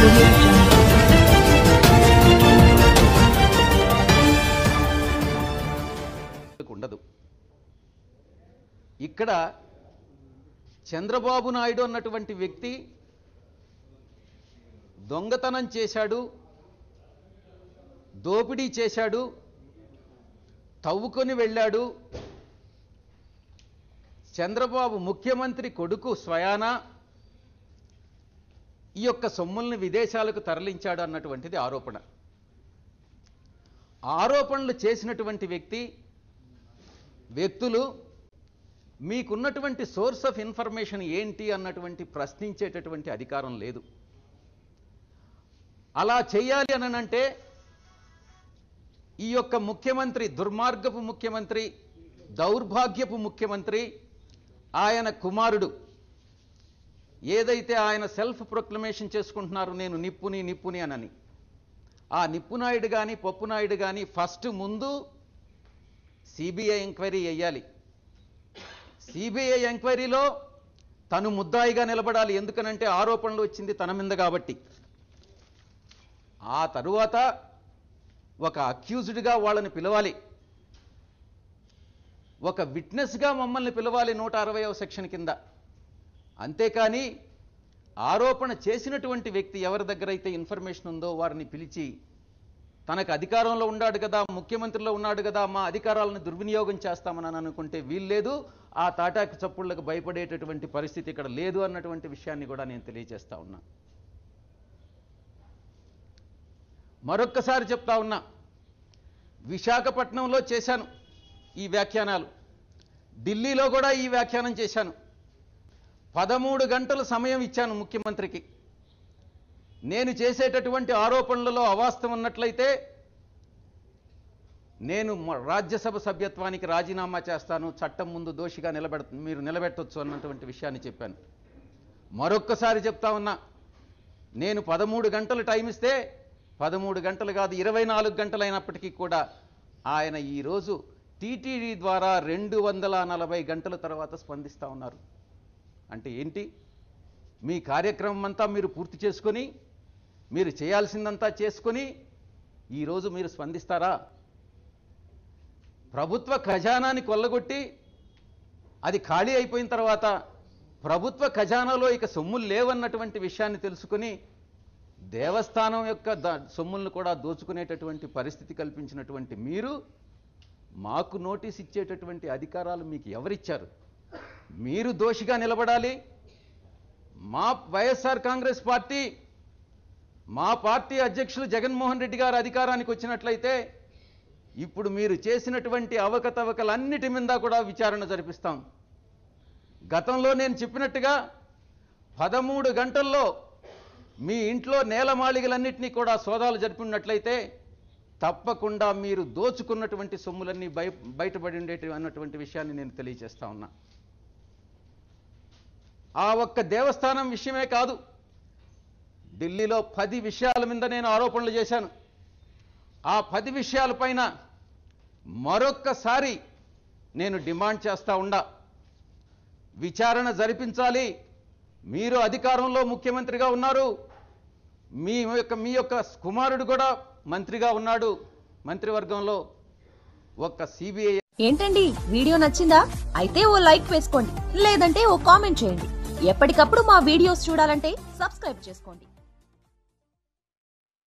audio jungle. ఉండదు. ఇక్కడ చంద్రబాబు నాయుడు అన్నటువంటి వ్యక్తి దొంగతనం చేశాడు, దోపిడీ చేశాడు, తవ్వుకొని వెళ్ళాడు. చంద్రబాబు ముఖ్యమంత్రి కొడుకు స్వయాన ఈ యొక్క సొమ్ముల్ని విదేశాలకు తరలించాడు అన్నటువంటిది ఆరోపణ. ఆరోపణలు చేసినటువంటి వ్యక్తులు మీకున్నటువంటి సోర్స్ ఆఫ్ ఇన్ఫర్మేషన్ ఏంటి అన్నటువంటి ప్రశ్నించేటటువంటి అధికారం లేదు. అలా చేయాలి అనంటే ఈ యొక్క ముఖ్యమంత్రి దుర్మార్గపు ముఖ్యమంత్రి, దౌర్భాగ్యపు ముఖ్యమంత్రి, ఆయన కుమారుడు ఏదైతే ఆయన సెల్ఫ్ ప్రొక్లమేషన్ చేసుకుంటున్నారు, నేను నిప్పుని అనని, ఆ నిప్పునాయుడు కానీ పప్పునాయుడు కానీ ఫస్ట్ ముందు సిబిఐ ఎంక్వైరీ చేయాలి. సిబిఐ ఎంక్వైరీలో తను ముద్దాయిగా నిలబడాలి. ఎందుకనంటే ఆరోపణలు వచ్చింది తన మీద కాబట్టి. ఆ తరువాత ఒక అక్యూజ్డ్గా వాళ్ళని పిలవాలి, ఒక విట్నెస్గా మమ్మల్ని పిలవాలి 160వ సెక్షన్ కింద. అంతేకాని ఆరోపణ చేసినటువంటి వ్యక్తి ఎవరి దగ్గర అయితే ఇన్ఫర్మేషన్ ఉందో వారిని పిలిచి తనకు అధికారంలో ఉన్నాడు కదా, ముఖ్యమంత్రిలో ఉన్నాడు కదా, మా అధికారాలను దుర్వినియోగం చేస్తామని అనుకుంటే వీల్లేదు. ఆ తాటాకు చప్పుళ్లకు భయపడేటటువంటి పరిస్థితి ఇక్కడ లేదు అన్నటువంటి విషయాన్ని కూడా నేను తెలియజేస్తా ఉన్నా. మరొక్కసారి చెప్తా ఉన్నా, విశాఖపట్నంలో చేశాను ఈ వ్యాఖ్యానాలు, ఢిల్లీలో కూడా ఈ వ్యాఖ్యానం చేశాను. 13 గంటల సమయం ఇచ్చాను ముఖ్యమంత్రికి. నేను చేసేటటువంటి ఆరోపణలలో అవాస్తవం ఉన్నట్లయితే నేను రాజ్యసభ సభ్యత్వానికి రాజీనామా చేస్తాను, చట్టం ముందు దోషిగా మీరు నిలబెట్టొచ్చు అన్నటువంటి విషయాన్ని చెప్పాను. మరొక్కసారి చెప్తా ఉన్నా, నేను 13 గంటలు టైం ఇస్తే 13 గంటలు కాదు 24 గంటలైనప్పటికీ కూడా ఆయన ఈరోజు టీటీడీ ద్వారా 240 గంటల తర్వాత స్పందిస్తూ ఉన్నారు. అంటే ఏంటి? మీ కార్యక్రమం అంతా మీరు పూర్తి చేసుకొని, మీరు చేయాల్సిందంతా చేసుకొని ఈరోజు మీరు స్పందిస్తారా? ప్రభుత్వ ఖజానాని కొల్లగొట్టి అది ఖాళీ అయిపోయిన తర్వాత ప్రభుత్వ ఖజానాలో ఇక సొమ్ములు లేవన్నటువంటి విషయాన్ని తెలుసుకొని దేవస్థానం యొక్క సొమ్ములను కూడా దోచుకునేటటువంటి పరిస్థితి కల్పించినటువంటి మీరు మాకు నోటీస్ ఇచ్చేటటువంటి అధికారాలు మీకు ఎవరిచ్చారు? మీరు దోషిగా నిలబడాలి. మా వైఎస్ఆర్ కాంగ్రెస్ పార్టీ, మా పార్టీ అధ్యక్షులు జగన్మోహన్ రెడ్డి గారు అధికారానికి వచ్చినట్లయితే ఇప్పుడు మీరు చేసినటువంటి అవకతవకలన్నిటి మీద కూడా విచారణ జరిపిస్తాం. గతంలో నేను చెప్పినట్టుగా 13 గంటల్లో మీ ఇంట్లో నేలమాళిగలన్నింటినీ కూడా సోదాలు జరిపినట్లయితే తప్పకుండా మీరు దోచుకున్నటువంటి సొమ్ములన్నీ బయటపడి ఉండేటటువంటి విషయాన్ని నేను తెలియజేస్తా ఉన్నా. ఆ ఒక్క దేవస్థానం విషయమే కాదు, ఢిల్లీలో 10 విషయాల మీద నేను ఆరోపణలు చేశాను. ఆ 10 విషయాలపైన మరొక్కసారి నేను డిమాండ్ చేస్తా ఉండా, విచారణ జరిపించాలి. మీరు అధికారంలో ముఖ్యమంత్రిగా ఉన్నారు, మీ యొక్క కుమారుడు కూడా మంత్రిగా ఉన్నాడు మంత్రివర్గంలో. ఒక్క సిబిఐ. ఏంటండి వీడియో నచ్చిందా? అయితే ఓ లైక్ వేసుకోండి, లేదంటే ఓ కామెంట్ చేయండి. ఎప్పటికప్పుడు మా వీడియోస్ చూడాలంటే సబ్స్క్రైబ్ చేసుకోండి.